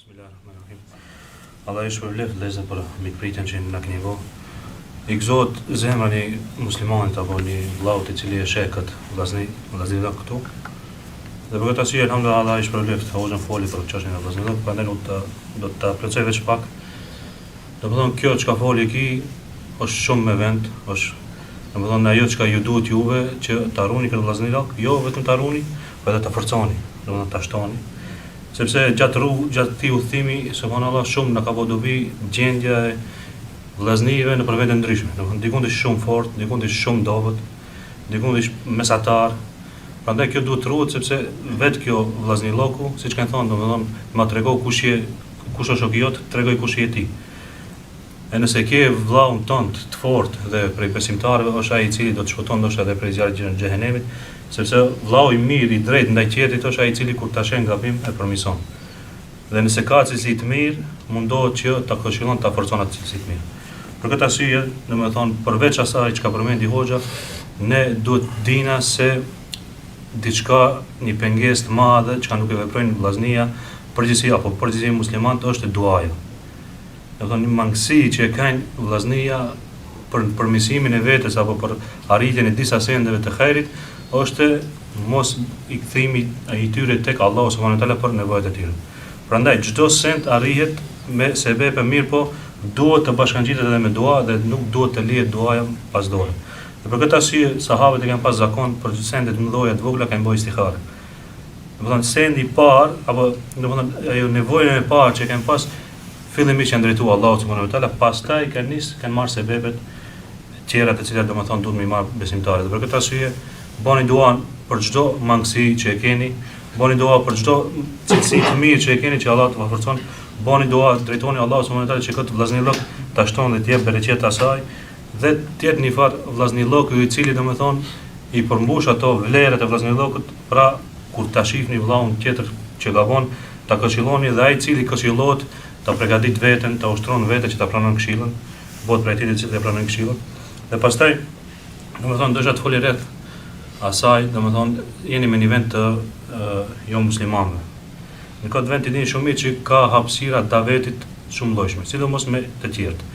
Bismillahirrahmanirrahim. Allah i shpërblet vëllezër për mikpritjen që na keni vënë. I gëzohet zemra një muslimanit apo një vllaut I cili e sheh kët vllazëri këtu. Dhe për këtë arsye alhamdulillah Allah i shpërblet hoxhën foli për çështjen e vllazërit, prandaj do ta plotësoj veç pak. Domethënë kjo çka foli ki është shumë me vend, është domethënë ajo çka ju duhet juve që ta harroni këtë vllazërilok, jo vetëm ta harroni, por edhe ta forconi, domethënë ta shtoni. Sepse gjatë këtij udhëtimi, subhanallahu, shumë na ka bë dobi gjendja e vllaznive në vende ndryshme. Domethënë dikun është shumë fort, dikun është shumë dobët, dikun është mesatar. Prandaj kjo duhet ruhet sepse vetë kjo vllazniloku, siç kanë thënë, domethënë ma trego kush është shoku jot, tregoj kush je ti. E nëse ke vllaun tënd të fortë dhe prej besimtarëve, është ai I cili do të shpëton ndoshta edhe prej zjarrit të xhehenemit, sepse vllau I mirë I drejtë ndaj tjetrit është ai I cili kur ta shen gabim e përmirëson. Dhe nëse ka cilësi të mirë, mundohet që ta këshillon ta forcon atë cilësi të mirë. Për këtë arsye, domethënë përveç asaj çka përmendi hoxha, ne duhet dina se diçka, një pengesë të madhe çka nuk e veprojnë vllaznia, përgjithësi muslimanët është duaja. Domethënë një mangësi që e kanë vllaznia për përmirësimin e vetes apo për arritjen e disa sendeve të xhairit është mos I kthimi I tyre tek Allahu subhanahu wa taala për nevojat e tyre. Prandaj çdo send arrihet me sebepe mirë, po duhet të bashkangjitet edhe me dua dhe nuk duhet të lihet duaja pas dore. Dhe për këtë arsye sahabët e kanë pas zakon për sendet të mëdha të vogla kanë bëj istikhare. Domethënë sendi I parë apo domethënë ajo nevojën e parë që kanë pas fillimisht janë drejtuar Allahut subhanahu wa taala, pastaj kanë marrë sebepet tjera të cilat domethënë duhet më I marr besimtarët. Dhe për këtë arsye bani dua për çdo mangësi që e keni, bani dua për çdo cilësi të mirë që e keni që Allah të forcon, bani dua drejtoni Allahut subhanahu wa taala që këtë vllaznilok ta shton dhe të jep bereqet asaj dhe të jetë një far vllaznilok I cili domethënë I përmbush ato vlerat e vllaznilokut, pra kur ta shihni vllaun tjetër që gabon, ta këshilloni dhe ai I cili këshillohet ta përgatit veten, ta ushtron veten që ta pranon këshillën, bëhet prej tij që ta pranon këshillën. Dhe pastaj, domethënë doja të foli rreth asaj, domethënë jeni me një vend të jo muslimanëve. Në këtë vend I dini shumë mirë që ka hapësira davetit shumë llojshme, sidomos me të tjerët.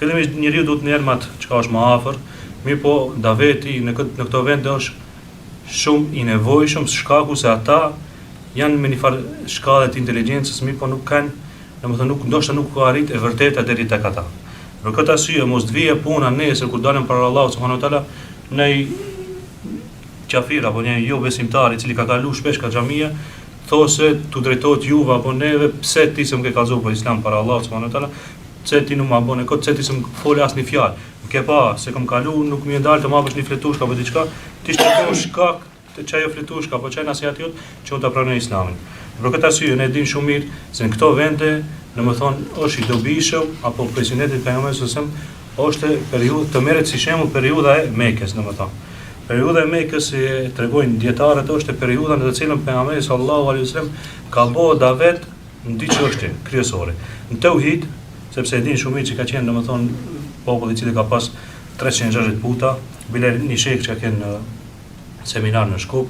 Fillimisht njeriu duhet të njermat çka është më afër, mirë po daveti në këto vende është shumë I nevojshëm shkaku se ata janë me një farë shkallë të inteligjencës, mirë po nuk kanë, domethënë ndoshta nuk ka arrit e vërteta deri tek ata. Për këtë arsye mos të vije puna nesër kur dalën para Allahut subhanahu wa taala në qafir apo një jo besimtar I cili ka kalu shpesh ka xhamia, thosë tu drejtohet juve apo neve, pse ti s'm ke kallzu për Islam para Allahut subhanahu wa taala, pse ti nuk ma bën kot, pse ti s'm fol asnjë fjalë. Ke pa se kam kalu, nuk më ndal të marrësh një fletushka apo diçka, ti shkakton shkak të çajo fletushka apo çaj nasihat jot që unë ta pranoj Islamin. Për këtë arsye ne din shumë mirë se në këto vende, domethënë është I dobishëm apo presidenti pejgamberit sallallahu është periudhë të merret si shembull periudha e Mekës, domethënë. Periudha e Mekës e tregojnë dietarët është periudha në të cilën pejgamberi sallallahu alaihi wasallam ka bërë davet në dy çështje kryesore. Në tauhid, sepse e din shumë mirë që ka qenë domethënë populli I cili ka pas 360 puta, bile një shejk që ka qenë në seminar në Shkup,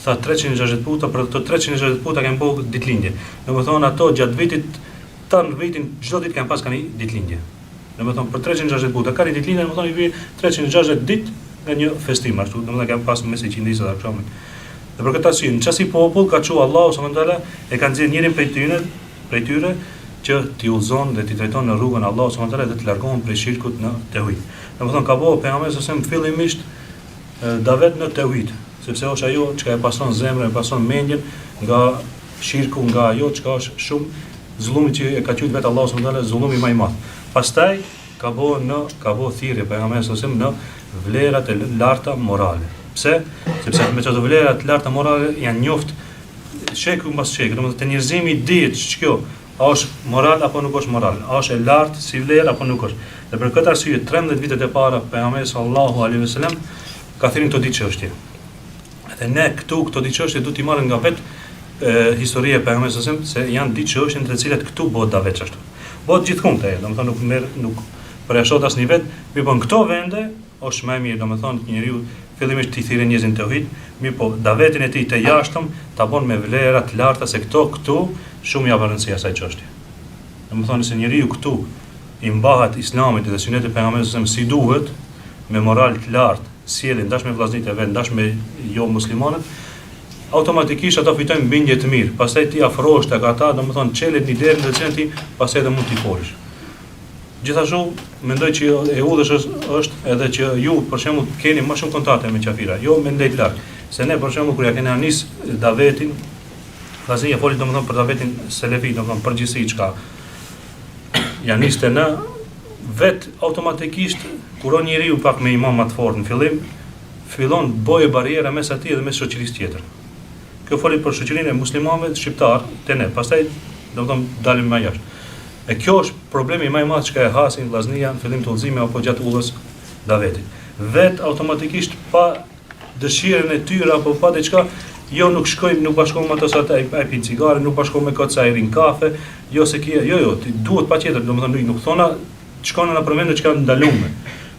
tha 360 puta, për të 360 puta kanë bërë ditëlindje. Domethënë ato gjatë vitit, vitin çdo ditë kanë pas kanë ditëlindje. Domethënë për 360 puta kanë ditëlindje, domethënë I vjen 360 ditë nga një festim ashtu, domethënë kanë pas mes qindisë dhe akşamit. Dhe për këtë arsye, në çasi popull ka thënë Allahu subhanahu wa taala e kanë nxjerrë njërin prej tyre që t'i udhëzon dhe t'i drejton në rrugën e Allahut subhanahu wa taala dhe të largohen prej shirkut në tauhid. Domethënë ka bëu pejgamberi sallallahu fillimisht davet në tauhid, sepse është ajo çka e pason zemrën, e pason mendjen nga shirku, nga ajo çka është shumë zullumi që e ka thënë vetë Allahu subhanahu wa taala zullumi më I madh. Pastaj ka bëu thirrje pejgamberi sallallahu në vlerat e larta morale. Pse? Sepse me çdo vlerat e larta morale janë njoftë sheku mbas sheku, domethënë te njerëzimi dihet ç'kjo, a është moral apo nuk është moral, a është e lartë si vlerë apo nuk është. Dhe për këtë arsye 13 vitet e para pejgamberi sallallahu alaihi wasallam ka thënë këto dy çështje. Dhe ne këto dy çështje do t'i marrim nga vetë historia e pejgamberit sallallahu alaihi wasallam, se janë dy çështje në të cilat këtu bëhet davet ashtu. Bëhet gjithkund te, domethënë nuk përjashtot asnjë vet, mirë po në këto vende është më mirë, domethënë njeriu fillimisht t'i thirrë njerëzin tauhid, mirë po davetin e tij të jashtëm ta bën me vlera të larta se këtu shumë ja vënë rëndësi asaj çështje. Domethënë se njeriu këtu i mbahet Islamit dhe sunetit e pejgamberit si duhet, me moral të lartë, sjellin dash me vllaznitë e vet, dash me jo muslimanët, automatikisht ata fitojnë bindje të mirë. Pastaj ti afrohesh tek ata, domethënë çelet një derë në cilën ti pastaj edhe mund t'i folësh. Gjithashtu mendoj që e udhësh është edhe që ju për shembull keni më shumë kontakte me qafira, jo me ndej larg. Se ne për shembull kur ja kena nis davetin, vllaznia foli domethënë për davetin selefi, domethënë përgjithësi çka ja niste në vet automatikisht kur njeriu pak me iman më të fortë në fillim, fillon boje barriera mes atij dhe mes shoqërisë tjetër. Kjo foli për shoqërinë e muslimanëve shqiptar te ne, pastaj domethënë dalim më jashtë. E kjo është problemi më i madh që e hasin vllaznia në fillim të udhëzimit apo gjatë udhës davetit. Vet automatikisht pa dëshirën e tyre apo pa diçka, jo nuk shkojmë, nuk bashkohemi ato sa ai pin cigare, nuk bashkohemi me kot sa i rin kafe, jo se kia, jo, ti duhet patjetër, domethënë nuk thona shkon në përmendje që kanë ndaluar.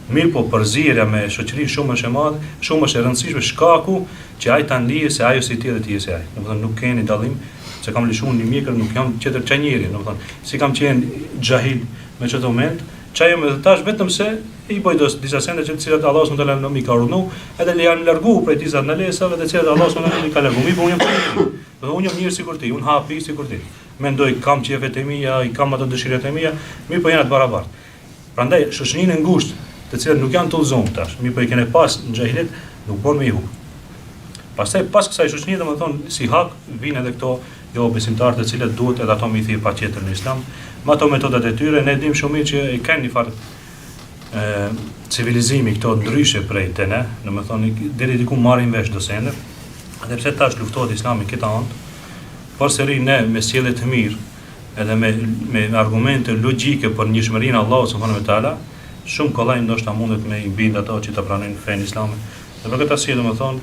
Mirë po përzierja me shoqërinë shumë është e madhe, shumë është e rëndësishme shkaku që ai ta ndihej se ajo si ti dhe ti si ai. Domethënë nuk keni dallim, se kam lëshuar një mjekër, nuk jam tjetër çanjeri, domethënë, si kam qenë xahil me çdo moment, çajëm edhe tash vetëm se i bëj disa sende që të cilat Allahu subhanahu wa taala më ka urdhëruar, edhe le janë largu prej disa ndalesave të cilat Allahu subhanahu wa taala më ka larguar. Unë jam mirë. Unë jam mirë sikur ti, unë hapi sikur ti. Mendoj kam çefet e mia, i kam ato dëshirat e mia, mirë po janë të barabartë. Prandaj shoqërinë e ngushtë, të cilat nuk janë të udhëzuar tash, mirë po i kanë pas në xhahilet, nuk bën me i hub. Pastaj pas kësaj shoqënie domethënë si hak vinë edhe këto jo besimtarë të cilët duhet edhe ato mi thirr patjetër në Islam, me ato metodat e tyre, ne dim shumë mirë që i kanë një farë civilizimi këto ndryshe prej te ne, domethënë deri diku marrin vesh do sende, edhe pse tash luftohet Islami këta anë, por seri ne me sjellje të mirë, edhe me argumente logjike për njëshmërinë e Allahut subhanahu wa taala, shumë kollaj ndoshta mundet me i bind ato që ta pranojnë fenë islame. Dhe për këtë arsye domethënë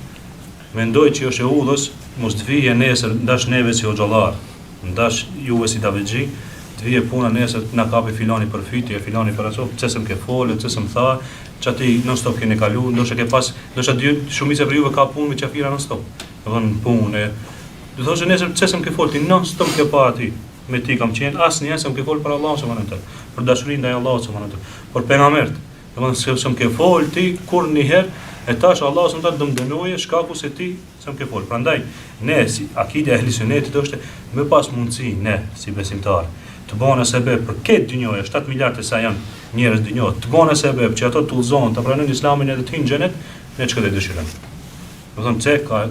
mendoj që është e udhës mos të vijë nesër ndash neve si hoxhallar, ndash juve si davexhi, të vijë puna nesër na kapi filani për fytje, filani për ato, pse s'm ke folë, pse s'm tha, çati non stop keni kalu, ndoshta ke pas, ndoshta shumica për juve ka punë me qafira non stop. Domethënë punë. Do thoshë nesër pse s'm ke folë, ti non stop ke pa aty. Me ti kam qenë asnjëherë s'm ke folë për Allahun subhanuhu teala, për dashurinë ndaj Allahut subhanuhu teala, për pejgambert. Domethënë s'm ke folë ti kur një herë e tash Allahu subhanahu wa taala do më dënoje shkaku se ti s'm ke fol. Prandaj ne si akide e ehlisunnetit është më pas mundësi ne si besimtar të bëna sebeb për këtë dynjë, 7 miliardë sa janë njerëz dynjë, të bëna sebeb që ato të udhëzohen, të pranojnë Islamin edhe të hyjnë në xhenet, ne çka do të dëshirojmë. Do thonë se ka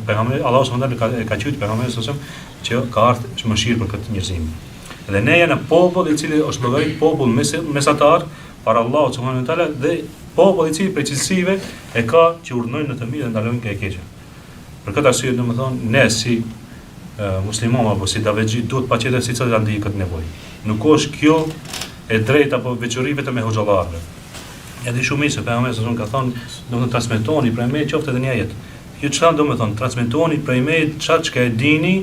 pejgamberi Allahu subhanahu wa taala ka thënë pejgamberin sallallahu që ka ardhur mëshirë për këtë njerëzim. Dhe ne jemi popull i cili është llogarit popull mesatar para Allahut subhanahu wa taala dhe popull i cili përcilësive e ka që urdhnojnë në të mirë dhe ndalojnë nga e keqja. Për këtë arsye domethënë ne si muslimanë apo si davexhi duhet patjetër si çfarë ndihej këtë nevojë. Nuk është kjo e drejtë apo veçori vetëm me hoxhallarëve. Edhe shumë se pejgamberi sallallahu ka thonë, domethënë transmetoni prej me qoftë edhe një jetë. Ju çfarë domethënë transmetoni prej me çfarë që e dini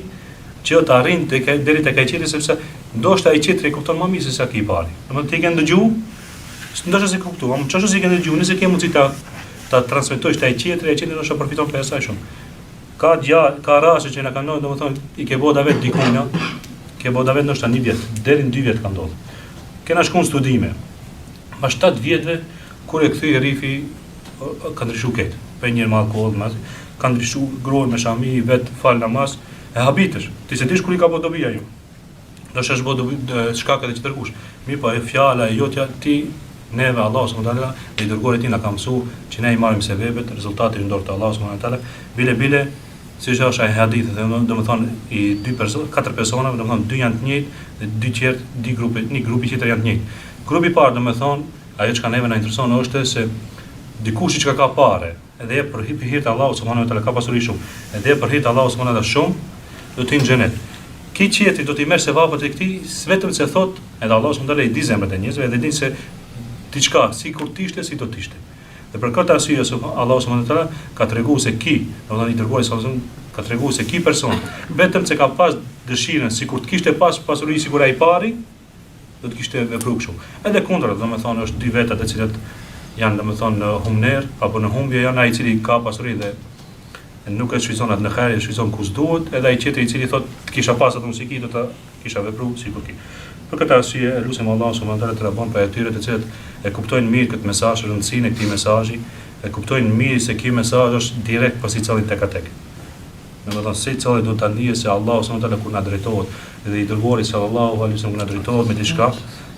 që të arrin deri tek ai qetri sepse ndoshta ai qetri kupton më mirë se sa ki i pari. Domethënë ti ke ndëgju, ndoshta se kupton, çfarë si ke ndëgju, nëse ke mundësi ta transmetojsh te ai qetri ndoshta përfiton për asaj shumë. Ka raste që na kanë ndodhur, domethënë i ke bëu davet dikujt, ke bëu davet ndoshta 1 vjet, deri në 2 vjet ka ndodhur. Kena shkuar në studime. Pas 7 vjetëve kur e kthye rifi ka ndryshuar këtë. Për një me alkool, ka ndryshuar gruan me shami, vet fal namaz, e habitesh. Ti se dish kur i ka bëu dobia ju. Do shesh bëu dobi shkak edhe që tërkush. Mirë po e fjala e jotja ti neve Allahu subhanahu wa taala dhe i dërguari ti na ka mësuar që ne i marrim sebebet, rezultati i ndorë të Allahu subhanahu wa taala. Bile si është ai hadith, domethënë i 4 persona, domethënë 2 janë të njëjtë dhe 2 tjerë, një grupi tjetër janë të njëjtë. Grupi i parë domethënë ajo që neve na intereson është se dikush që ka parë, edhe për hir të Allahut subhanahu wa taala ka pasuri shumë, edhe për hir të Allahut subhanahu wa taala shumë, do të hyjë në xhenet. Ki qetri do t'i merr sevapet e këtij, vetëm se thot, edhe Allahu subhanahu wa taala i di zemrat e njerëzve dhe din se diçka sikur të ishte, si do të ishte. Dhe për këtë arsye Allahu subhanahu wa taala ka treguar se domethënë i dërguari sallallahu ka treguar se person vetëm se ka pas dëshirën sikur të kishte pas pasuri sikur ai pari, do të kishte vepruar kështu. Edhe kundra, domethënë është 2 veta të cilat janë domethënë në humner apo në humbje janë ai i cili ka pasuri dhe nuk e shfryzon atë në herë, e shfryzon ku s'duhet, edhe ai tjetri i cili thotë të kisha pas atë muzikë do ta kisha vepruar sikur ki. Për këtë arsye, lutem Allahu subhanahu wa taala të na bën për atyre të cilët e kuptojnë mirë këtë mesazh, rëndësinë e këtij mesazhi, e kuptojnë mirë se ky mesazh është direkt për sicilin tek tek. Domethënë secili do ta ndijë se Allahu subhanahu wa taala kur na drejtohet dhe i dërguari sallallahu alaihi wasallam kur na drejtohet me diçka,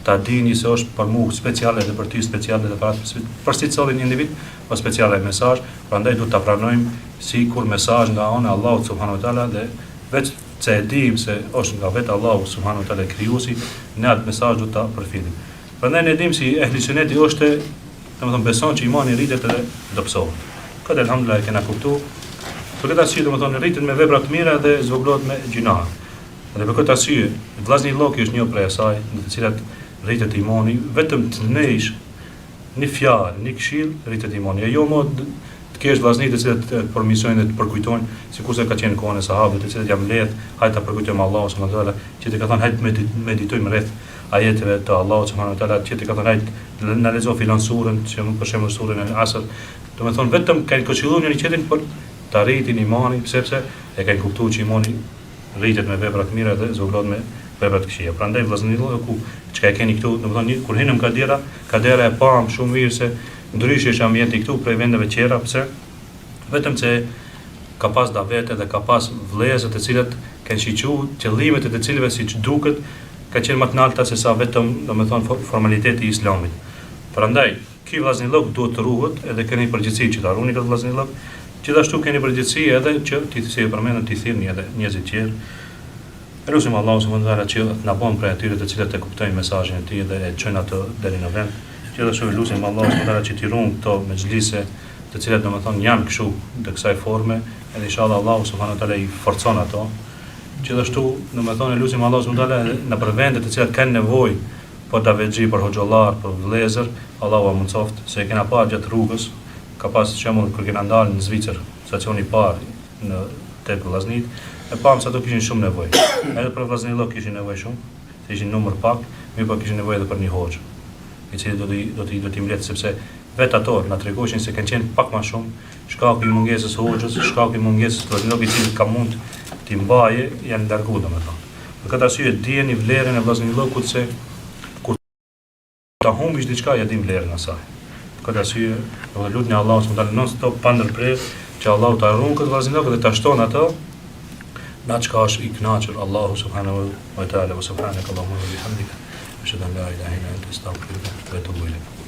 ta dini se është për mua speciale dhe për ty speciale dhe për secilin individ, pa speciale mesazh, prandaj duhet ta pranojmë sikur mesazh nga ana e Allahut subhanahu wa taala dhe vetë se e dim se është nga vetë Allahu subhanahu wa taala krijuesi, ne atë mesazh do ta përfitojmë. Prandaj ne dim si ehli suneti është, domethënë beson që imani rritet dhe dobësohet. Këtë elhamdulillah e kena kuptuar. Për këtë arsye domethënë rritet me vepra të mira dhe zvogëlohet me gjinoha. Dhe për këtë arsye vllazni Lloki është një prej asaj në të cilat rritet imani, vetëm të nesh një fjalë, një këshill rritet imani. Jo më të kesh vllazni të cilët përmisojnë dhe të përkujtojnë, sikurse ka qenë kohën e sahabëve, të cilët jam lehtë, hajde ta përkujtojmë Allahun subhanahu wa taala, që të ka thënë hajde meditojmë rreth ajeteve të Allahut subhanahu wa taala, që të ka thënë hajde na lexo filan surën, që për shembull surën e Asr. Domethënë vetëm kanë këshilluar njëri tjetrin për të arritin imanin, sepse e kanë kuptuar që imani rritet me vepra të mira dhe zvogëlohet me vepra të këqija. Prandaj vllazërinj ku çka e keni këtu, domethënë kur hinëm kadera e pam shumë mirë se ndryshe është ambienti këtu prej vendeve tjera, pse vetëm se ka pas davete dhe ka pas vëllezër të cilët kanë shiquar qëllimet e të cilëve siç duket ka qenë më të larta se sa vetëm domethënë formaliteti i islamit. Prandaj ky vllazërinj duhet të ruhet edhe keni përgjegjësi që ta ruani këtë vllazërinj. Gjithashtu keni përgjegjësi edhe që ti si e përmendën ti thirrni edhe njerëzit tjerë. Elusim Allahu subhanahu wa taala që na bën prej atyre të cilët e kuptojnë mesazhin e tij dhe e çojnë atë deri në vend. Gjithashtu elusim Allahu subhanahu wa taala që ti ruan këto mexhlise të cilat domethënë janë kështu në kësaj forme, edhe inshallah Allahu subhanahu wa taala i forcon ato. Gjithashtu domethënë elusim Allahu subhanahu wa taala në për vende të cilat kanë nevojë për davexhi, për hoxhollar, për vëllezër, Allahu më mundsoft se e kena pa gjatë rrugës. Ka pas shembull kur kena dalë në Zvicër, stacioni i parë në tek vllaznit, e pam se ato kishin shumë nevojë. Edhe për vllaznit kishin nevojë shumë, se ishin numër pak, mirë po kishin nevojë edhe për një hoxh, i cili do t'i mbledh sepse vetë ato na tregoshin se kanë qenë pak më shumë, shkaku i mungesës hoxhës, shkaku i mungesës vllaznit i cili ka mund t'i mbajë janë larguar domethënë. Për këtë arsye dijeni vlerën e vllaznit se kur ta humbish diçka ja di vlerën e saj. Këtë arsye, do lutni Allahu subhanahu wa taala non-stop pa ndërprerje, që Allahu ta ruan këtë vllazërinj dhe ta shton ato në çka është i kënaqur Allahu subhanahu wa taala. Wa subhanaka Allahumma wa bihamdika, ashhadu an la ilaha illa anta astaghfiruka wa atubu ilayk.